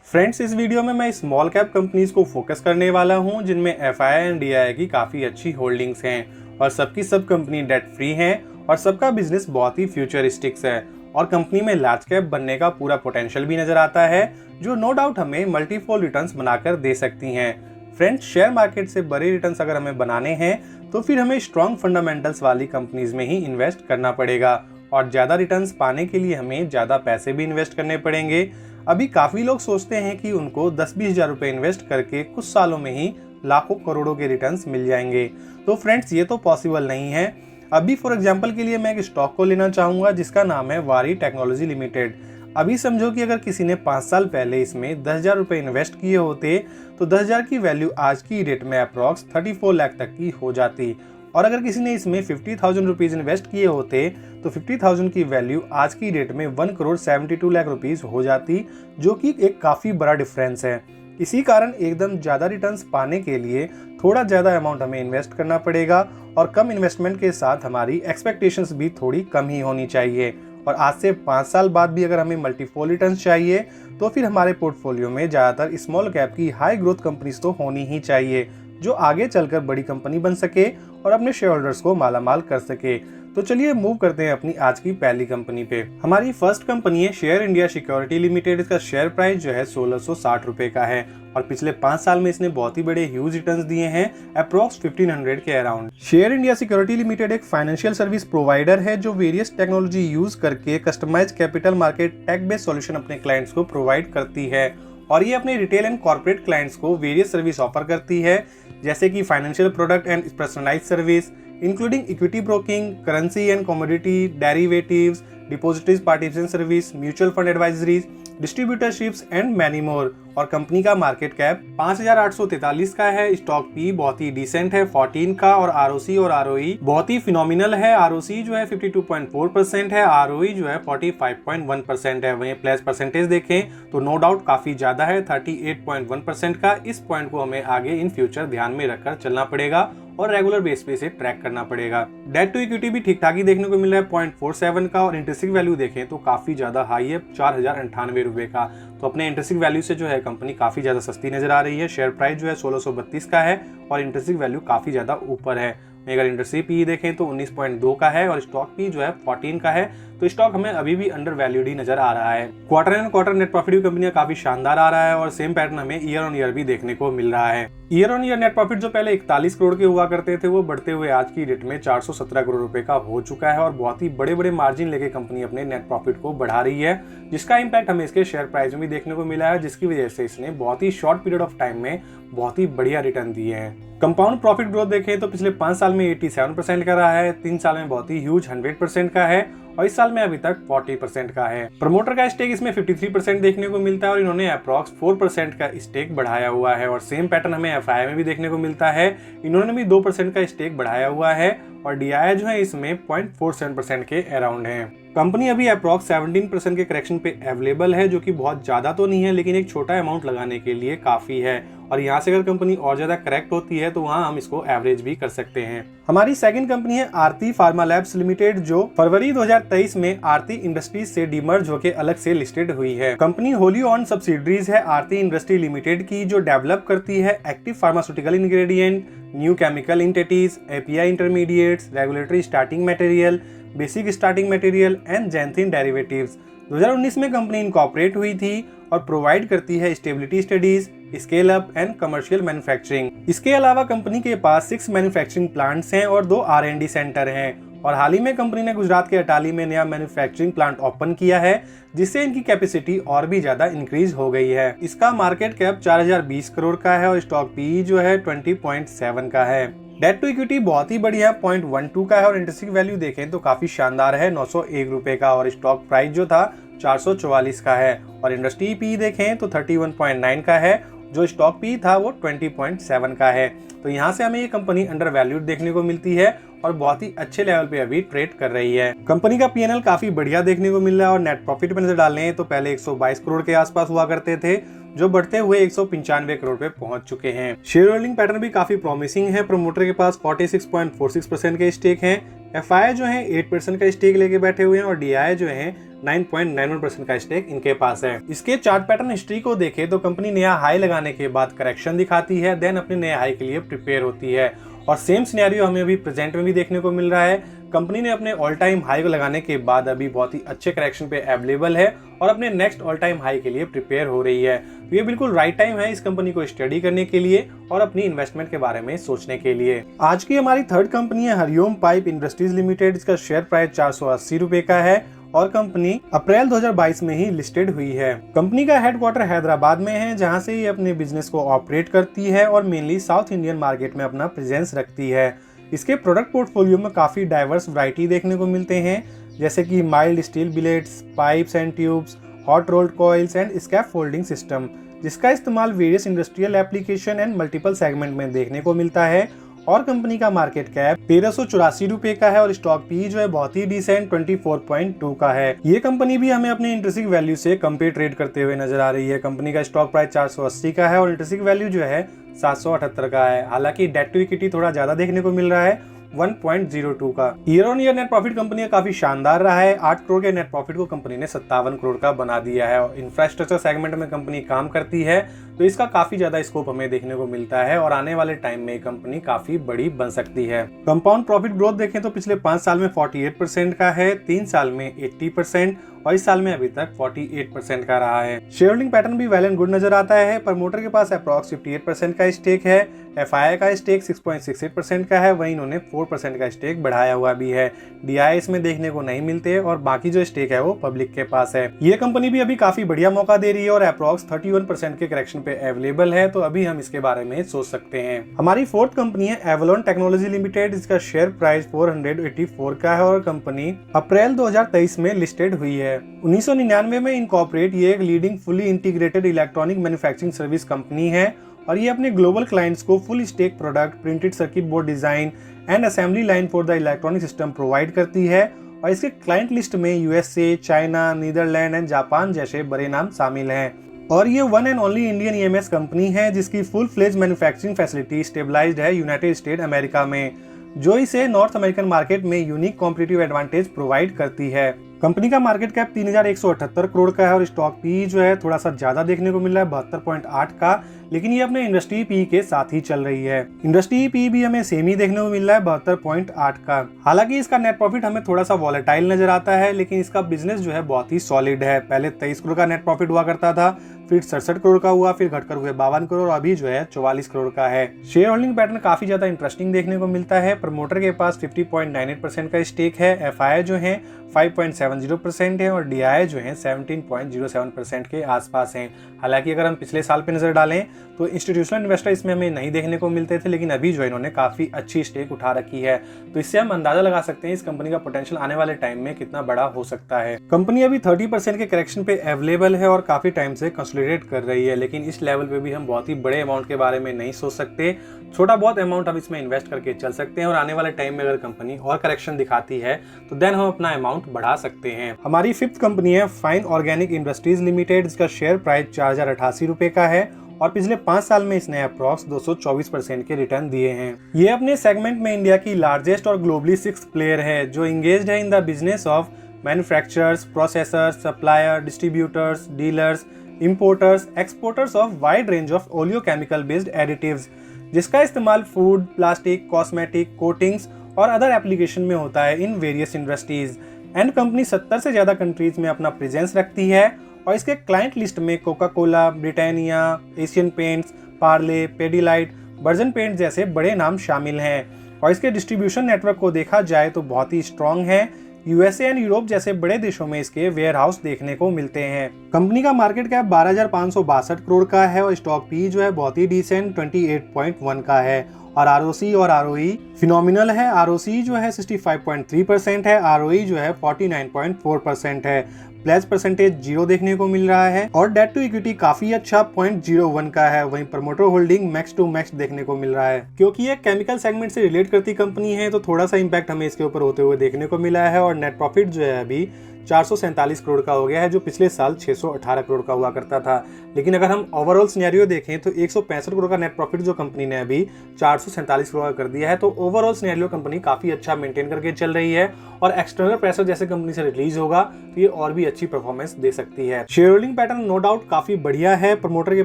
Friends, इस video में मैं स्मॉल कैप कंपनीज को फोकस करने वाला हूं जिनमें एफआई एंड डीआई की काफ़ी अच्छी होल्डिंग्स हैं और सबकी सब कंपनी डेट फ्री हैं और सबका बिजनेस बहुत ही फ्यूचरिस्टिक्स है और कंपनी में लार्ज कैप बनने का पूरा पोटेंशियल भी नजर आता है जो नो डाउट हमें मल्टीफोल्ड रिटर्न्स बनाकर दे सकती हैं। फ्रेंड्स, शेयर मार्केट से बड़े रिटर्न्स अगर हमें बनाने हैं तो फिर हमें स्ट्रॉन्ग फंडामेंटल्स वाली कंपनीज में ही इन्वेस्ट करना पड़ेगा और ज़्यादा रिटर्न्स पाने के लिए हमें ज़्यादा पैसे भी इन्वेस्ट करने पड़ेंगे। अभी काफ़ी लोग सोचते हैं कि उनको 10-20 हज़ार रुपये इन्वेस्ट करके कुछ सालों में ही लाखों करोड़ों के रिटर्न्स मिल जाएंगे। तो फ्रेंड्स, ये तो पॉसिबल नहीं है। अभी फॉर एग्जांपल के लिए मैं एक स्टॉक को लेना चाहूँगा जिसका नाम है वारी टेक्नोलॉजी लिमिटेड। अभी समझो कि अगर किसी ने 5 साल पहले इसमें 10,000 रुपये इन्वेस्ट किए होते तो 10,000 की वैल्यू आज की डेट में अप्रॉक्स 34 लाख तक की हो जाती और अगर किसी ने इसमें 50,000 रुपीज़ इन्वेस्ट किए होते तो 50,000 की वैल्यू आज की डेट में 1,72 लाख रुपीज़ हो जाती, जो कि एक काफ़ी बड़ा डिफरेंस है। इसी कारण एकदम ज़्यादा रिटर्न्स पाने के लिए थोड़ा ज़्यादा अमाउंट हमें इन्वेस्ट करना पड़ेगा और कम इन्वेस्टमेंट के साथ हमारी एक्सपेक्टेशंस भी थोड़ी कम ही होनी चाहिए। और आज से 5 साल बाद भी अगर हमें मल्टीफोल्ड रिटर्न्स चाहिए तो फिर हमारे पोर्टफोलियो में ज़्यादातर स्मॉल कैप की हाई ग्रोथ कंपनीज तो होनी ही चाहिए जो आगे चलकर बड़ी कंपनी बन सके और अपने शेयर होल्डर्स को मालामाल कर सके। तो चलिए मूव करते हैं अपनी आज की पहली कंपनी पे। हमारी फर्स्ट कंपनी है शेयर इंडिया सिक्योरिटी लिमिटेड। इसका शेयर प्राइस जो है 1660 रुपए का है और पिछले 5 साल में इसने बहुत ही बड़े ह्यूज रिटर्न्स दिए हैं, अप्रॉक्स 1500 के around. Share India security limited एक फाइनेंशियल सर्विस प्रोवाइडर है जो वेरियस टेक्नोलॉजी यूज करके customise capital market tech based solution अपने क्लाइंट्स को प्रोवाइड करती है और ये अपने रिटेल एंड कॉर्पोरेट क्लाइंट्स को वेरियस सर्विस ऑफर करती है जैसे कि financial product and personalised service including equity broking, currency and commodity, derivatives, depositories participation service, mutual fund advisories, distributorships and many more. और कंपनी का मार्केट कैप 5,843 का है। Stock P बहुत ही डिसेंट है 14 का और आरओसी और आरओई बहुत ही फिनोमिनल है। आरओसी जो है 52.4% है, आरओई जो है 45.1% है। वहीं प्लेस परसेंटेज देखें तो नो डाउट काफी ज्यादा है 38.1% का। इस पॉइंट को हमें आगे इन फ्यूचर ध्यान में रखकर चलना पड़ेगा और रेगुलर बेस पे इसे ट्रैक करना पड़ेगा। डेट टू इक्विटी भी ठीक ठाक ही देखने को मिल रहा है 0.47 का और इंट्रिंसिक वैल्यू देखें तो काफी ज्यादा हाई है 4,098 रुपए का। तो अपने इंट्रिंसिक वैल्यू से जो है कंपनी काफी ज्यादा सस्ती नजर आ रही है। शेयर प्राइस जो है 1632 का है और इंट्रिंसिक वैल्यू काफी ज्यादा ऊपर है। अगर इंडस्ट्री पी देखें तो 19.2 का है और स्टॉक पी जो है 14 का है। तो स्टॉक हमें अभी भी अंडर वैल्यूड ही नजर आ रहा है। Quarter and quarter net profit भी कंपनी का काफी शानदार आ रहा है और सेम पैटर्न हमें ईयर ऑन ईयर भी देखने को मिल रहा है। Year on year net profit जो पहले 41 करोड़ के हुआ करते थे वो बढ़ते हुए आज की डेट में 417 करोड़ रुपए का हो चुका है और बहुत ही बड़े बड़े मार्जिन लेके कंपनी अपने नेट प्रॉफिट को बढ़ा रही है जिसका इम्पैक्ट हमें इसके शेयर प्राइस में भी देखने को मिला है जिसकी वजह से इसने बहुत ही शॉर्ट पीरियड ऑफ टाइम में बहुत ही बढ़िया रिटर्न दिए हैं। कंपाउंड प्रॉफिट ग्रोथ देखें तो पिछले 5 साल में 87% का रहा है, 3 साल में बहुत ही ह्यूज 100% का है और इस साल में अभी तक 40% का है। प्रमोटर का स्टेक इसमें 53% देखने को मिलता है और इन्होंने अप्रॉक्स 4% का स्टेक बढ़ाया हुआ है और सेम पैटर्न हमें एफआई में भी देखने को मिलता है। इन्होंने भी 2% का स्टेक बढ़ाया हुआ है और डीआई जो है इसमें 0.47% के अराउंड है। कंपनी अभी अप्रॉक्स 17% के करेक्शन पे अवेलेबल है जो कि बहुत ज्यादा तो नहीं है लेकिन एक छोटा अमाउंट लगाने के लिए काफी है और यहाँ से अगर कंपनी और ज्यादा करेक्ट होती है तो वहाँ हम इसको एवरेज भी कर सकते हैं। हमारी सेकंड कंपनी है आरती फार्मा लैब्स लिमिटेड जो फरवरी 2023 में आरती इंडस्ट्रीज से डीमर्ज होकर अलग से लिस्टेड हुई है। कंपनी होली ऑन सब्सिडरीज है आरती इंडस्ट्री लिमिटेड की जो डेवलप करती है active pharmaceutical ingredient, new chemical entities, API intermediates, regulatory starting material, basic starting material and xanthine derivatives. 2019 में कंपनी इनकॉर्पोरेट हुई थी और प्रोवाइड करती है stability studies, scale up and commercial manufacturing. इसके अलावा कंपनी के पास 6 मैन्युफैक्चरिंग प्लांट्स हैं और 2 R&D सेंटर हैं और हाल ही में कंपनी ने गुजरात के अटाली में नया मैन्युफैक्चरिंग प्लांट ओपन किया है जिससे इनकी कैपेसिटी और भी ज्यादा इंक्रीज हो गई है। इसका मार्केट कैप 4,020 करोड़ का है और स्टॉक पी जो है 20.7 का है। डेट टू इक्विटी बहुत ही बढ़िया 0.12 का है और इंट्रिंसिक वैल्यू देखें तो काफी शानदार है 901 रुपए का और स्टॉक प्राइस जो था 444 का है और इंडस्ट्री पी देखें तो 31.9 का है जो स्टॉक पी था वो 20.7 का है। तो यहाँ से हमें ये कंपनी अंडर वैल्यूड देखने को मिलती है और बहुत ही अच्छे लेवल पे अभी ट्रेड कर रही है। कंपनी का पीएनएल काफी बढ़िया देखने को मिल रहा है और नेट प्रॉफिट पे नजर डालें तो पहले 122 करोड़ के आसपास हुआ करते थे जो बढ़ते हुए 195 करोड़ पे पहुंच चुके हैं। शेयर होल्डिंग पैटर्न भी काफी प्रॉमिसिंग है। प्रमोटर के पास 46.46% के स्टेक हैं, FII जो है 8% का स्टेक लेके बैठे हुए हैं और DII जो है 9.91% का स्टेक इनके पास है। इसके चार्ट पैटर्न हिस्ट्री को देखें तो कंपनी नया हाई लगाने के बाद करेक्शन दिखाती है, देन अपने नए हाई के लिए प्रिपेयर होती है और सेम सिनेरियो हमें अभी प्रेजेंट में भी देखने को मिल रहा है। कंपनी ने अपने ऑल टाइम हाई को लगाने के बाद अभी बहुत ही अच्छे करेक्शन पे अवेलेबल है और अपने नेक्स्ट ऑल टाइम हाई के लिए प्रिपेयर हो रही है। तो ये बिल्कुल राइट टाइम है इस कंपनी को स्टडी करने के लिए और अपनी इन्वेस्टमेंट के बारे में सोचने के लिए। आज की हमारी थर्ड कंपनी है हरिओम पाइप इंडस्ट्रीज लिमिटेड। इसका शेयर प्राइस 480 रुपए का है और कंपनी अप्रैल 2022 में ही लिस्टेड हुई है। कंपनी का हेडक्वार्टर हैदराबाद में है, जहां से ये अपने बिजनेस को ऑपरेट करती है और मेनली साउथ इंडियन मार्केट में अपना प्रेजेंस रखती है। इसके प्रोडक्ट पोर्टफोलियो में काफी डाइवर्स वैरायटी देखने को मिलते हैं, जैसे कि mild steel billets, pipes and tubes, hot rolled coils and scaffolding system, जिसका इस्तेमाल various industrial application and multiple segment में देखने को मिलता है। और कंपनी का मार्केट कैप 1384 रुपए का है और स्टॉक पी जो है बहुत ही डिसेंट 24.2 का है। ये कंपनी भी हमें अपने इंट्रिंसिक वैल्यू से कम पे ट्रेड करते हुए नजर आ रही है। कंपनी का स्टॉक प्राइस 480 का है और इंट्रिंसिक वैल्यू जो है 778 का है। हालांकि डेट टू इक्विटी थोड़ा ज्यादा देखने को मिल रहा है 1.02 का। Year on year net profit company का काफी शानदार रहा है। 8 करोड़ के नेट प्रॉफिट को कंपनी ने 57 करोड़ का बना दिया है और इंफ्रास्ट्रक्चर सेगमेंट में कंपनी काम करती है, तो इसका काफी ज्यादा स्कोप हमें देखने को मिलता है और आने वाले टाइम में कंपनी काफी बड़ी बन सकती है। कंपाउंड प्रॉफिट ग्रोथ देखें तो पिछले 5 साल में 48% का है, 3 साल में 80% और इस साल में अभी तक 48% का रहा है। शेयर होल्डिंग पैटर्न भी वेल एंड गुड नजर आता है। प्रमोटर के पास अप्रॉक्स 58% का स्टेक है। FII का स्टेक 6.68% का है, वहीं इन्होंने 4% का स्टेक बढ़ाया हुआ भी है। DII इसमें देखने को नहीं मिलते और बाकी जो स्टेक है वो पब्लिक के पास है। ये कंपनी भी अभी काफी बढ़िया मौका दे रही है और अप्रॉक्स 31% के करेक्शन पे अवेलेबल है, तो अभी हम इसके बारे में सोच सकते हैं। हमारी फोर्थ कंपनी है एवलॉन टेक्नोलॉजी लिमिटेड। इसका शेयर प्राइस 484 का है और कंपनी अप्रैल 2023 में लिस्टेड हुई है। 1999 में इनकॉर्पोरेट ये एक leading fully integrated electronic manufacturing service company है और ये अपने ग्लोबल क्लाइंट्स को full stack product, printed circuit board design and assembly line for the electronic system provide करती है और इसके क्लाइंट लिस्ट में USA, China, Netherland and Japan जैसे बड़े नाम शामिल हैं। और ये one and only Indian EMS company है जिसकी full fledge manufacturing facility stabilized है यूनाइटेड स्टेट अमेरिका में, जो इसे नॉर्थ अमेरिकन मार्केट में यूनिक कॉम्पिटिटिव एडवांटेज प्रोवाइड करती है। कंपनी का मार्केट कैप 3178 करोड़ का है और स्टॉक पी जो है थोड़ा सा ज्यादा देखने को मिल रहा है 72.8 का, लेकिन ये अपने इंडस्ट्री पी के साथ ही चल रही है। इंडस्ट्री पी भी हमें सेम ही देखने को मिल रहा है 72.8 का। हालांकि इसका नेट प्रॉफिट हमें थोड़ा सा वॉलेटाइल नजर आता है, लेकिन इसका बिजनेस जो है बहुत ही सॉलिड है। पहले 23 करोड़ का नेट प्रॉफिट हुआ करता था, फिर 67 करोड़ का हुआ, फिर घटकर हुए 52 करोड़, अभी जो है 44 करोड़ का है। शेयर होल्डिंग पैटर्न काफी ज्यादा इंटरेस्टिंग देखने को मिलता है। प्रमोटर के पास 50.98% का स्टेक है। FII जो है 5.70% है और DII जो है 17.07% के आसपास हैं। हालांकि अगर हम पिछले साल पे नजर डालें तो इंस्टीट्यूशनल इन्वेस्टर इसमें हमें नहीं देखने को मिलते थे, लेकिन अभी जो इन्होंने काफी अच्छी स्टेक उठा रखी है, तो इससे हम अंदाजा लगा सकते हैं इस कंपनी का पोटेंशियल आने वाले टाइम में कितना बड़ा हो सकता है। कंपनी अभी 30% के करेक्शन पे अवेलेबल है और काफी टाइम से कंसोलिडेट कर रही है, लेकिन इस लेवल पे भी हम बहुत ही बड़े अमाउंट के बारे में नहीं सोच सकते। छोटा बहुत अमाउंट हम इसमें इन्वेस्ट करके चल सकते हैं और आने वाले टाइम में अगर कंपनी और करेक्शन दिखाती है तो देन हम अपना अमाउंट बढ़ा सकते हैं। हमारी फिफ्थ कंपनी है फाइन ऑर्गेनिक इंडस्ट्रीज लिमिटेड। इसका शेयर प्राइस 4088 रुपए का है और पिछले 5 साल में इसने अप्रॉक्स 224% के रिटर्न दिए हैं। ये अपने सेगमेंट में इंडिया की लार्जेस्ट और ग्लोबली 6th प्लेयर है, जो इंगेज्ड है in the business of manufacturers, processors, supplier, distributors, dealers, importers, exporters of wide range of oleochemical based additives, जिसका इस्तेमाल फूड, प्लास्टिक, कॉस्मेटिक, कोटिंग्स और अदर एप्लीकेशन में होता है in various industries. And company 70 से ज्यादा कंट्रीज में अपना प्रेजेंस रखती है और इसके क्लाइंट लिस्ट में Coca Cola, Britannia, Asian Paints, Parle, Pidilite, Berger paint जैसे बड़े नाम शामिल हैं। और इसके डिस्ट्रीब्यूशन नेटवर्क को देखा जाए तो बहुत ही स्ट्रॉन्ग है। USA एंड यूरोप जैसे बड़े देशों में इसके वेयर हाउस देखने को मिलते हैं। कंपनी का मार्केट कैप 12,562 करोड़ का है और स्टॉक पी जो है बहुत ही डिसेंट 28.1 का है और ROC और ROE फिनोमिनल है। ROC जो है 65.3% है, ROE जो है 49.4% है। प्लेज परसेंटेज 0 देखने को मिल रहा है और डेट टू इक्विटी काफी अच्छा 0.01 का है। वहीं promoter holding max to max देखने को मिल रहा है। क्योंकि ये केमिकल सेगमेंट से रिलेट करती कंपनी है तो थोड़ा सा इम्पैक्ट हमें इसके ऊपर होते हुए देखने को मिला है और नेट प्रॉफिट जो है अभी 447 करोड़ का हो गया है, जो पिछले साल 618 करोड़ का हुआ करता था। लेकिन अगर हम ओवरऑल सिनेरियो देखें तो 165 करोड़ का नेट प्रॉफिट जो कंपनी ने अभी 447 करोड़ का कर दिया है, तो ओवरऑल सिनेरियो कंपनी काफी अच्छा मेंटेन करके चल रही है और एक्सटर्नल प्रेशर जैसे कंपनी से रिलीज होगा तो ये और भी अच्छी परफॉर्मेंस दे सकती है। Share holding pattern no doubt काफी बढ़िया है। प्रमोटर के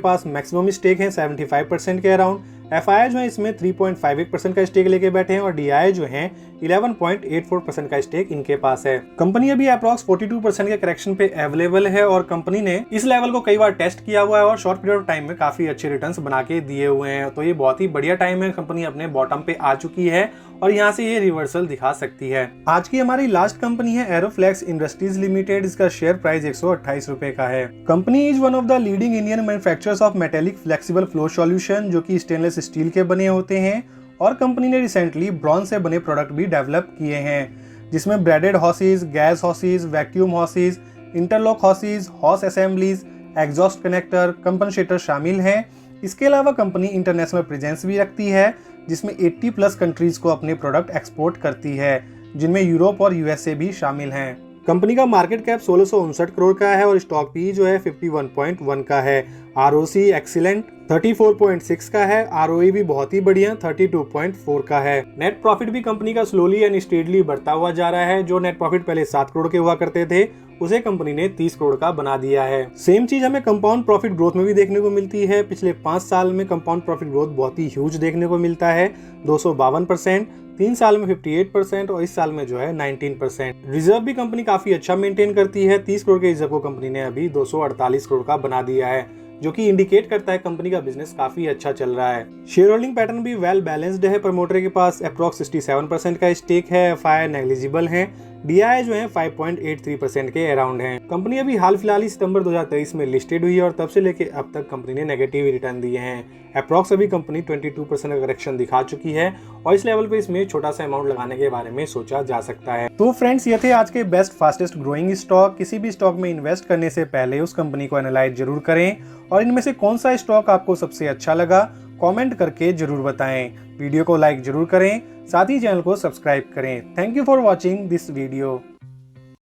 पास मैक्सिमम स्टेक है 75% के अराउंड। एफआई जो है इसमें 3.58% का स्टेक लेके बैठे हैं और डीआई जो है 11.84% का स्टेक इनके पास है। कंपनी अभी अप्रॉक्स 42% के करेक्शन पे अवेलेबल है और कंपनी ने इस लेवल को कई बार टेस्ट किया हुआ है और शॉर्ट पीरियड ऑफ टाइम में काफी अच्छे रिटर्न्स बना के दिए हुए हैं। तो ये बहुत ही बढ़िया टाइम है, कंपनी अपने बॉटम पे आ चुकी है और यहाँ से ये रिवर्सल दिखा सकती है। आज की हमारी लास्ट कंपनी है एरोफ्लेक्स इंडस्ट्रीज लिमिटेड। इसका शेयर प्राइस 128 रुपए का है। Company is one of the leading Indian manufacturers of metallic flexible flow solution, जो कि स्टेनलेस स्टील के बने होते हैं और कंपनी ने रिसेंटली ब्रॉन्ज से बने प्रोडक्ट भी डेवलप किए हैं, जिसमें braided hoses, gas hoses, vacuum hoses, interlock hoses, hose assemblies, exhaust connector, compensator शामिल हैं। इसके अलावा कंपनी इंटरनेशनल प्रेजेंस भी रखती है, जिसमें 80+ कंट्रीज को अपने प्रोडक्ट एक्सपोर्ट करती है, जिनमें यूरोप और यूएसए भी शामिल हैं। कंपनी का मार्केट कैप 1659 करोड़ का है और स्टॉक पी जो है 51.1 का है। आरओसी एक्सीलेंट 34.6 का है। आरओई भी बहुत ही बढ़िया 32.4 का है। नेट प्रॉफिट भी कंपनी का स्लोली एंड स्टेडली बढ़ता हुआ जा रहा है। जो नेट प्रॉफिट पहले 7 करोड़ के हुआ करते थे उसे कंपनी ने 30 करोड़ का बना दिया है। सेम चीज हमें कंपाउंड प्रॉफिट ग्रोथ में भी देखने को मिलती है। पिछले 5 साल में कंपाउंड प्रॉफिट ग्रोथ बहुत ही ह्यूज देखने को मिलता है, 252%, 3 साल में 58% और इस साल में जो है 19%। रिजर्व भी कंपनी काफी अच्छा मेंटेन करती है। 30 करोड़ के रिजर्व को कंपनी ने अभी 248 करोड़ का बना दिया है, जो कि इंडिकेट करता है कंपनी का बिजनेस काफी अच्छा चल रहा है। शेयर होल्डिंग पैटर्न भी वेल बैलेंस्ड है। प्रमोटर के पास अप्रॉक्स 67% का स्टेक है। एफआई नेग्लिजिबल है। डीआई जो है 5.83% के अराउंड है। कंपनी अभी हाल फिलहाल ही सितंबर 2023 में लिस्टेड हुई है और तब से लेके अब तक कंपनी ने नेगेटिव रिटर्न दिए हैं। अप्रॉक्स अभी कंपनी 22% का करेक्शन दिखा चुकी है और इस लेवल पे इसमें छोटा सा अमाउंट लगाने के बारे में सोचा जा सकता है। तो फ्रेंड्स, ये थे आज के बेस्ट फास्टेस्ट ग्रोइंग स्टॉक। किसी भी स्टॉक में इन्वेस्ट करने से पहले उस कंपनी को एनालाइज जरूर करें और इनमें से कौन सा स्टॉक आपको सबसे अच्छा लगा कमेंट करके जरूर बताएं। वीडियो को लाइक जरूर करें, साथ ही चैनल को सब्सक्राइब करें। Thank you for watching this video.